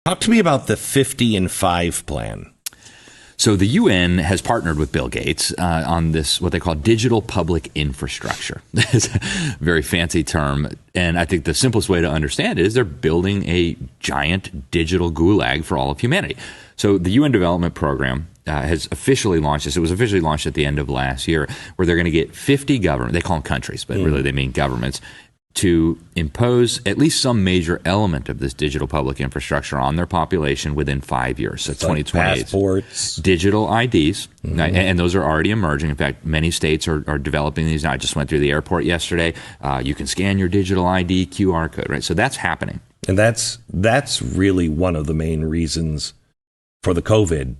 Talk to me about the 50 and 5 plan. So the UN has partnered with Bill Gates on this, what they call digital public infrastructure. It's a very fancy term. And I think the simplest way to understand it is they're building a giant digital gulag for all of humanity. So the UN Development Program has officially launched this. It was officially launched at the end of last year, where they're going to get 50 governments, they call them countries, but really they mean governments, to impose at least some major element of this digital public infrastructure on their population within 5 years. So 2028. Passports. Digital IDs, and those are already emerging. In fact, many states are developing these now. I just went through the airport yesterday. You can scan your digital ID QR code, right? So that's happening. And that's really one of the main reasons for the COVID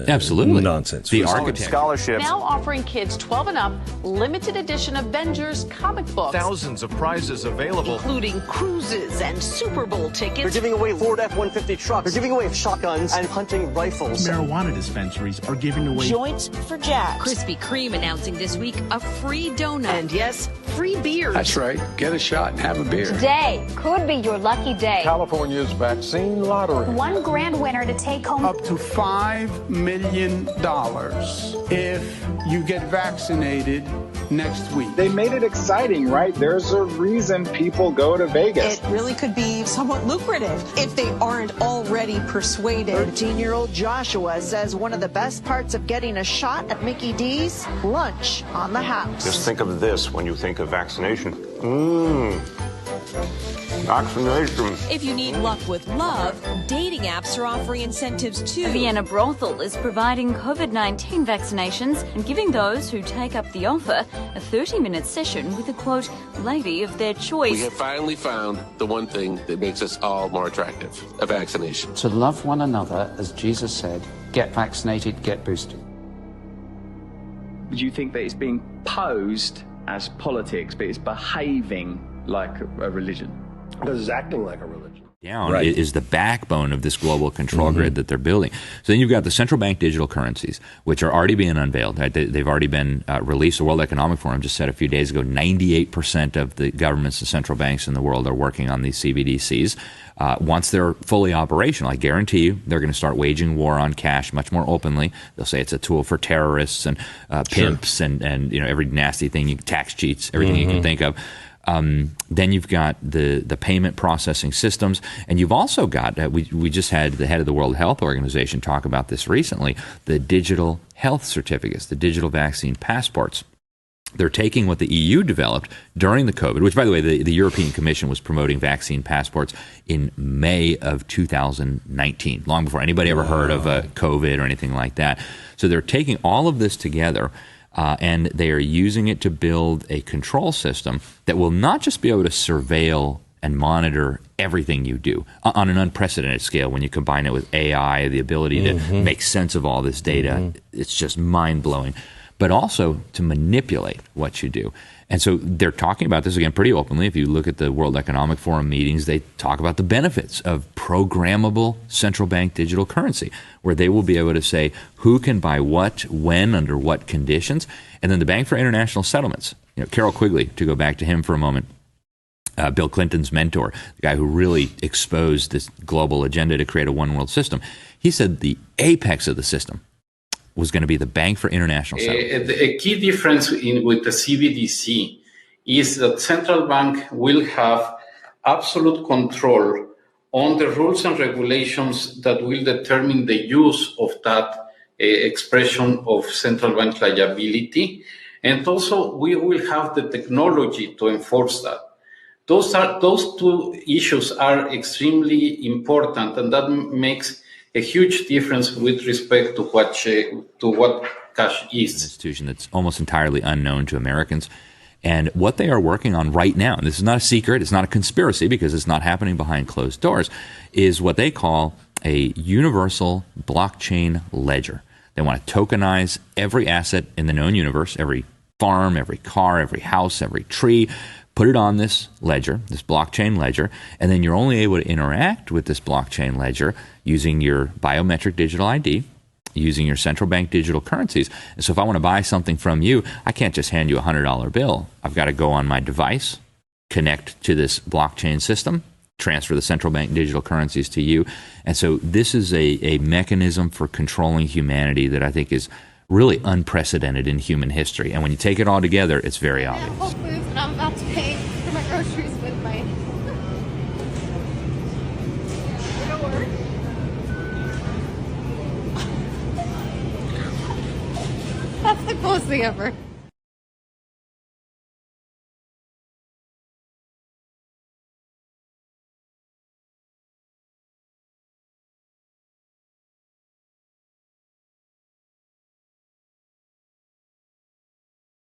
absolutely nonsense. The architecture. Scholarships. Now offering kids 12 and up limited edition Avengers comic books. Thousands of prizes available, including cruises and Super Bowl tickets. They're giving away Ford F-150 trucks. They're giving away shotguns and hunting rifles. Marijuana dispensaries are giving away joints for jacks. Krispy Kreme announcing this week a free donut. And yes, free beers. That's right. Get a shot and have a beer. Today could be your lucky day. California's vaccine lottery. One grand winner to take home up to $5 million if you get vaccinated next week. They made it exciting, right? There's a reason people go to Vegas. It really could be somewhat lucrative if they aren't already persuaded. 13-year-old Joshua says one of the best parts of getting a shot at Mickey D's, lunch on the house. Just think of this when you think of vaccination. Vaccination. If you need luck with love, dating apps are offering incentives too. Vienna Brothel is providing COVID-19 vaccinations and giving those who take up the offer a 30-minute session with a, quote, lady of their choice. We have finally found the one thing that makes us all more attractive, a vaccination. To love one another, as Jesus said, get vaccinated, get boosted. Do you think that it's being posed as politics, but it's behaving like a religion? Because it's acting like a religion. Down is the backbone of this global control grid that they're building. So then you've got the central bank digital currencies, which are already being unveiled. Right? They've already been released. The World Economic Forum just said a few days ago, 98% of the governments and central banks in the world are working on these CBDCs. Once they're fully operational, I guarantee you they're going to start waging war on cash much more openly. They'll say it's a tool for terrorists and pimps and every nasty thing, tax cheats, everything you can think of. Then you've got the payment processing systems, and you've also got, we just had the head of the World Health Organization talk about this recently, the digital health certificates, the digital vaccine passports. They're taking what the EU developed during the COVID, which, by the way, the European Commission was promoting vaccine passports in May of 2019, long before anybody ever heard of COVID or anything like that. So they're taking all of this together, and they are using it to build a control system that will not just be able to surveil and monitor everything you do on an unprecedented scale. When you combine it with AI, the ability to make sense of all this data, it's just mind-blowing. But also to manipulate what you do. And so they're talking about this, again, pretty openly. If you look at the World Economic Forum meetings, they talk about the benefits of programmable central bank digital currency, where they will be able to say who can buy what, when, under what conditions. And then the Bank for International Settlements, Carol Quigley, to go back to him for a moment, Bill Clinton's mentor, the guy who really exposed this global agenda to create a one-world system, he said the apex of the system was going to be the Bank for International Settlements. A key difference with the CBDC is that central bank will have absolute control on the rules and regulations that will determine the use of that expression of central bank liability. And also we will have the technology to enforce that. Those two issues are extremely important, and that makes a huge difference with respect to what cash is. An institution that's almost entirely unknown to Americans. And what they are working on right now, and this is not a secret, it's not a conspiracy because it's not happening behind closed doors, is what they call a universal blockchain ledger. They want to tokenize every asset in the known universe, every farm, every car, every house, every tree, put it on this ledger, this blockchain ledger, and then you're only able to interact with this blockchain ledger using your biometric digital ID, using your central bank digital currencies. And so if I want to buy something from you, I can't just hand you a $100 bill. I've got to go on my device, connect to this blockchain system, transfer the central bank digital currencies to you. And so this is a mechanism for controlling humanity that I think is really unprecedented in human history. And when you take it all together, it's very obvious. Whole Foods, and I'm about to pay for my groceries with my... That's the coolest thing ever.